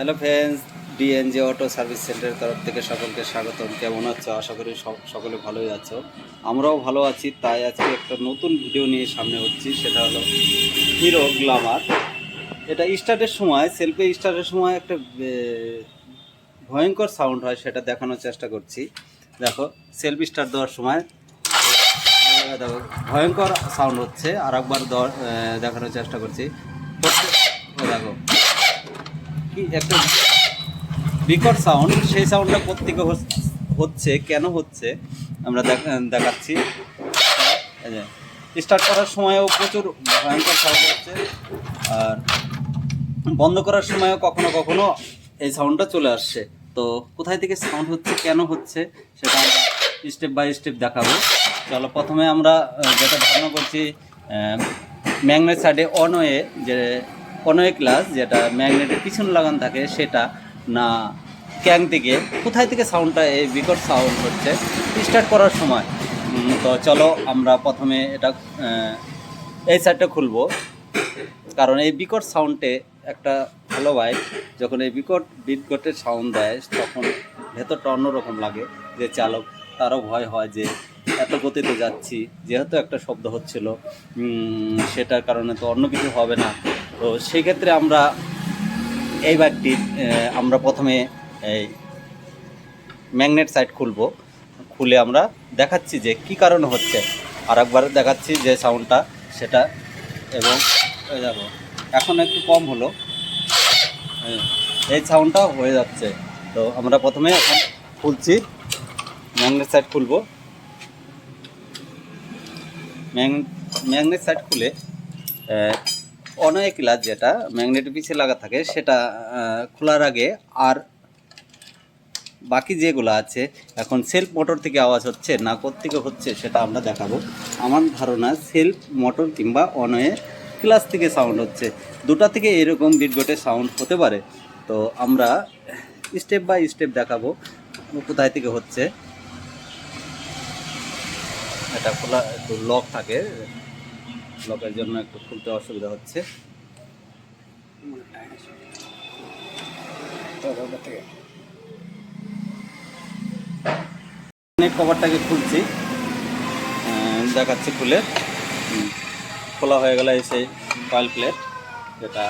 Hello friends, DNG auto service সেন্টারের তরফ থেকে সকলকে স্বাগতম। কেমন আছো? আশা করি সকলে ভালোই আছো। আমরাও ভালো আছি। তাই আজকে একটা নতুন ভিডিও নিয়ে সামনে হচ্ছি, সেটা হলো হিরো গ্ল্যামার। এটা স্টার্টের সময়, সেলফে স্টার্টের সময় একটা ভয়ঙ্কর সাউন্ড হয়, সেটা দেখানোর চেষ্টা করছি। দেখো, সেলফ স্টার্ট দেওয়ার সময় দেখো ভয়ঙ্কর সাউন্ড হচ্ছে। আর একবার দেখানোর চেষ্টা করছি। দেখো কি একটা বিকট সাউন্ড, সেই সাউন্ডটা কোত্থেকে হচ্ছে, কেন হচ্ছে আমরা দেখাচ্ছি। স্টার্ট করার সময়ও প্রচুর ভয়ঙ্কর সাউন্ড হচ্ছে, আর বন্ধ করার সময়ও কখনো কখনো এই সাউন্ডটা চলে আসছে। তো কোথায় থেকে সাউন্ড হচ্ছে, কেন হচ্ছে, সেটা আমরা স্টেপ বাই স্টেপ দেখাবো। চলো, প্রথমে আমরা যেটা ধারণা করছি, ম্যাগনেট সাইডে অনওয়ে ক্লাস, যেটা ম্যাগনেটের পিছনে লাগানো থাকে, সেটা না ক্যাং থেকে কোথায় থেকে সাউন্ডটা এই বিকট সাউন্ড হচ্ছে স্টার্ট করার সময়। তো চলো আমরা প্রথমে এটা এই সাইডটা খুলবো, কারণ এই বিকট সাউন্ডে একটা ভালো বাইক যখন এই বিকটের সাউন্ড দেয়, তখন ভেতরটা অন্যরকম লাগে। যে চালক, তারও ভয় হয় যে এত গতিতে যাচ্ছি, যেহেতু একটা শব্দ হচ্ছিল, সেটার কারণে তো অন্য কিছু হবে না। তো সেই ক্ষেত্রে আমরা এই বাইকটি আমরা প্রথমে এই ম্যাগনেট সাইড খুলে আমরা দেখাচ্ছি যে কি কারণে হচ্ছে। আর একবার দেখাচ্ছি যে সাউন্ডটা সেটা। এবং দেখো, এখন একটু কম হলো, এই সাউন্ডটা হয়ে যাচ্ছে। তো আমরা প্রথমে এখন খুলছি, ম্যাগনেট সাইড খুলবো। ম্যাগনেট সাইড খুলে অনেক ক্লাচ, যেটা ম্যাগনেটের পিছিয়ে লাগা থাকে, সেটা খোলার আগে আর বাকি যেগুলো আছে, এখন সেলফ মোটর থেকে আওয়াজ হচ্ছে না কোত্থেকে হচ্ছে সেটা আমরা দেখাবো। আমার ধারণা সেলফ মোটর কিংবা অনওয়ে ক্লাস থেকে সাউন্ড হচ্ছে, দুটা থেকে এরকম বিটগটের সাউন্ড হতে পারে। তো আমরা স্টেপ বাই স্টেপ দেখাবো কোথায় থেকে হচ্ছে। এটা খোলা একটু লক থাকে, লকের জন্য একটু খুলতে অসুবিধা হচ্ছে। কভারটাকে খুলছি, দেখাচ্ছি খুলে। খোলা হয়ে গেল এই সেই কয়েল প্লেট, যেটা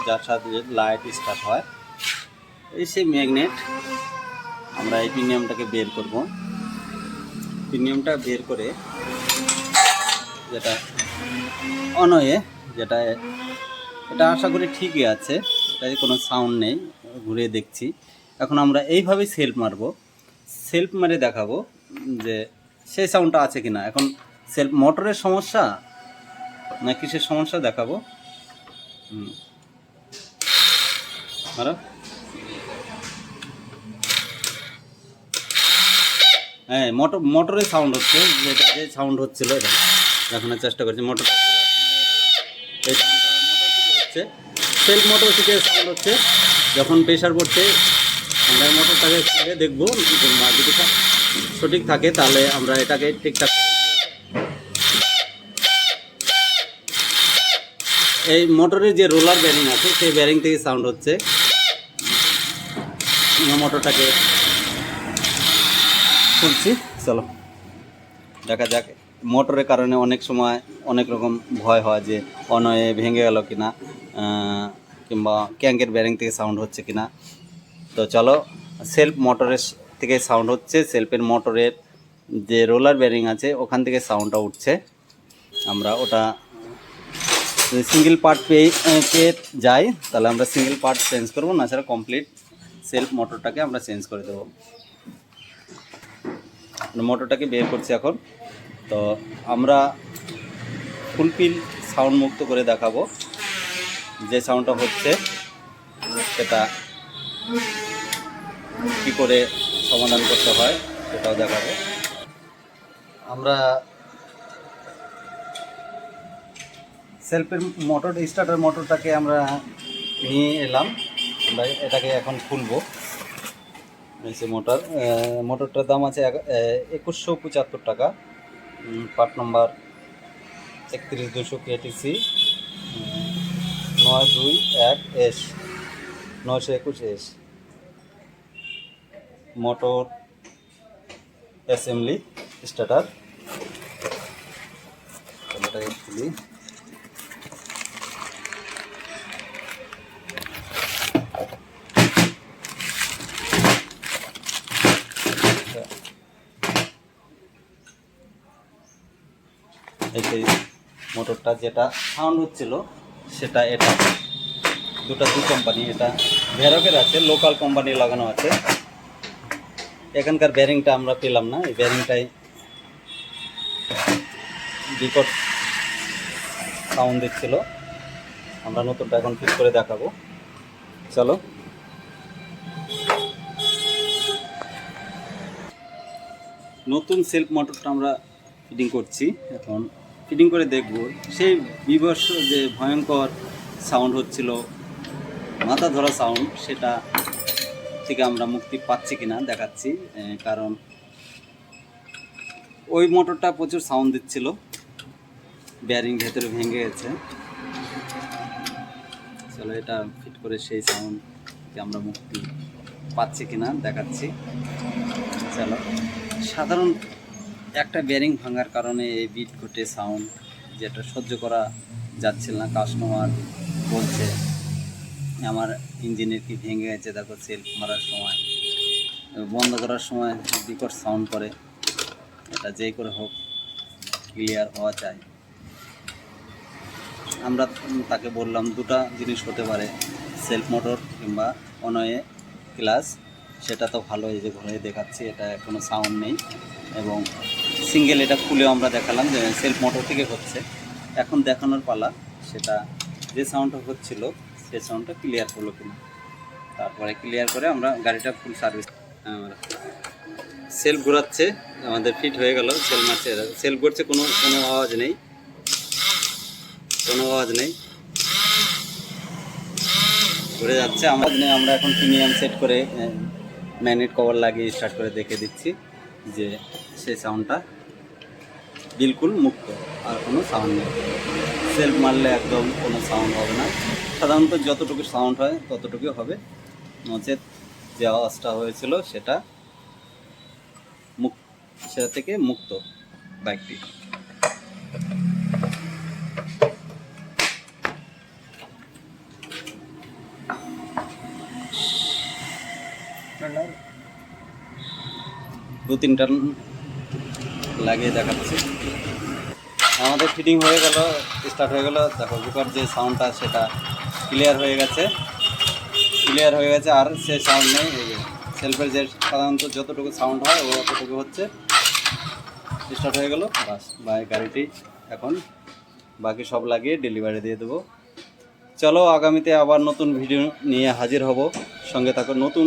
যার সাথে লাইট স্টার্ট হয়। এই সেই ম্যাগনেট, আমরা এই প্রিমিয়ামটাকে বের করব। প্রিমিয়ামটা বের করে, যেটা অনওয়ে, যেটা এটা আশা করি ঠিকই আছে, এটাতে কোনো সাউন্ড নেই। ঘুরে দেখছি। এখন আমরা এইভাবেই সেলফ মারবো, সেলফ মারে দেখাবো যে সেই সাউন্ডটা আছে কিনা। এখন সেলফ মোটরের সমস্যা না কিসের সমস্যা দেখাবো। মারো। হ্যাঁ, মোটরের সাউন্ড হচ্ছে, যেটা যে সাউন্ড হচ্ছিল এটা দেখানোর চেষ্টা করছি। মোটরটা এই সাউন্ডটা মোটর থেকে হচ্ছে, সেলফ মোটর থেকে সাউন্ড হচ্ছে। যখন প্রেশার পড়ছে, আমরা মোটরটাকে খুলে দেখবো, যদি সঠিক থাকে তাহলে আমরা এটাকে ঠিকঠাক। এই মোটরের যে রোলার ব্যারিং আছে, সেই ব্যারিং থেকে সাউন্ড হচ্ছে। মোটরটাকে খুলছি, চলো দেখা যাক। মোটরের কারণে অনেক সময় অনেক রকম ভয় হয় যে অনয়ে ভেঙে গেল কিনা, কিংবা ক্যাঙ্কের ব্যারিং থেকে সাউন্ড হচ্ছে কিনা। তো চলো, সেলফ মোটরের থেকে সাউন্ড হচ্ছে, সেলফের মোটরের যে রোলার ব্যারিং আছে ওখান থেকে সাউন্ডটা উঠছে। আমরা ওটা সিঙ্গেল পার্ট পেয়ে যাই, তাহলে আমরা সিঙ্গেল পার্ট চেঞ্জ করবো, না ছাড়া কমপ্লিট সেলফ মোটরটাকে আমরা চেঞ্জ করে দেবো। মোটরটাকে বের করছি এখন। তো আমরা ফুলফিল সাউন্ড মুক্ত করে দেখাবো, যে সাউন্ডটা হচ্ছে সেটা কী করে সমাধান করতে হয় সেটাও দেখাবো। আমরা সেলফের স্টার্টার মোটরটাকে আমরা নিয়ে এলাম, আমরা এটাকে এখন খুলবো। এই যে মোটরটার দাম আছে 2175 টাকা, part number 31200 KTC 921S। 921 motor assembly starter. এটাকে খুলি। এই সেই মোটরটা যেটা সাউন্ড হচ্ছিল সেটা, এটা দুই কোম্পানি, এটা ভেরকের আছে, লোকাল কোম্পানি লাগানো আছে। এখানকার ব্যারিংটা আমরা পেলাম না, এই ব্যারিংটাই বিকট সাউন্ড দিচ্ছিল। আমরা নতুনটা এখন ফিট করে দেখাবো, চলো। নতুন সেলফ মোটরটা আমরা ফিটিং করছি, এখন ফিটিং করে দেখব সেই বিভৎস যে ভয়ঙ্কর সাউন্ড হচ্ছিল, মাথা ধরা সাউন্ড, সেটা থেকে আমরা মুক্তি পাচ্ছি কিনা দেখাচ্ছি। কারণ ওই মোটরটা প্রচুর সাউন্ড দিচ্ছিল, ব্যারিং ভেতরে ভেঙে গেছে। চলো এটা ফিট করে সেই সাউন্ডকে আমরা মুক্তি পাচ্ছি কিনা দেখাচ্ছি, চলো। সাধারণ একটা ব্যারিং ভাঙার কারণে এই বিট ঘটে সাউন্ড, যেটা সহ্য করা যাচ্ছিল না। কাস্টমার বলছে আমার ইঞ্জিনের কি ভেঙে গেছে, দেখো সেলফ মারার সময়, বন্ধ করার সময় বিকট সাউন্ড করে। এটা যেই করে হোক ক্লিয়ার হওয়া চাই। আমরা তাকে বললাম দুটা জিনিস হতে পারে, সেলফ মোটর কিংবা অনয়ে ক্লাস। সেটা তো ভালো, এই যে ঘরে দেখাচ্ছি এটা কোনো সাউন্ড নেই, এবং সিঙ্গেল এটা খুলেও আমরা দেখালাম যে সেলফ মোটর থেকে হচ্ছে। এখন দেখানোর পালা সেটা যে সাউন্ডটা হচ্ছিল সেই সাউন্ডটা ক্লিয়ার হলো কিনা। তারপরে ক্লিয়ার করে আমরা গাড়িটা ফুল সার্ভিস। সেলফ ঘোরাচ্ছে, আমাদের ফিট হয়ে গেল। সেলফ মারছে, সেলফ ঘুরছে, কোনো আওয়াজ নেই, কোনো আওয়াজ নেই, ঘুরে যাচ্ছে। আমরা এখন প্রিমিয়াম সেট করে ম্যাগনেট কভার লাগিয়ে স্টার্ট করে দেখে দিচ্ছি যে সেই সাউন্ডটা বিলকুল মুক্ত, আর কোনো সাউন্ড নেই। সেলফ মারলে একদম কোনো সাউন্ড হবে না, সাধারণত যতটুকু সাউন্ড হয় ততটুকু হবে, নচেত যে আওয়াজটা হয়েছিল সেটা সেটা থেকে মুক্ত বাইকটি। দু তিনটা লাগিয়ে দেখাচ্ছি। আমাদের ফিটিং হয়ে গেল, স্টার্ট হয়ে গেল। দেখো বিকট যে সাউন্ডটা সেটা ক্লিয়ার হয়ে গেছে, আর সে সাউন্ড নেই। সেলফের যে সাধারণত যতটুকু সাউন্ড হয় ও অতটুকু হচ্ছে। স্টার্ট হয়ে গেল, বাস গাড়িটি এখন বাকি সব লাগিয়ে ডেলিভারি দিয়ে দেবো। চলো আগামীতে আবার নতুন ভিডিও নিয়ে হাজির হব, সঙ্গে থাকো। নতুন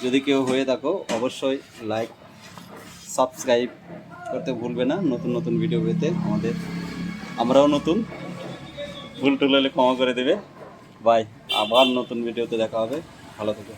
যদি কেউ হয়ে থাকো অবশ্যই লাইক সাবস্ক্রাইব করতে ভুলবে না, নতুন ভিডিও পেতে। আমরাও নতুন, ভুল টুল হলে ক্ষমা করে দেবে। বাই, আবার নতুন ভিডিওতে দেখা হবে, ভালো থেকো।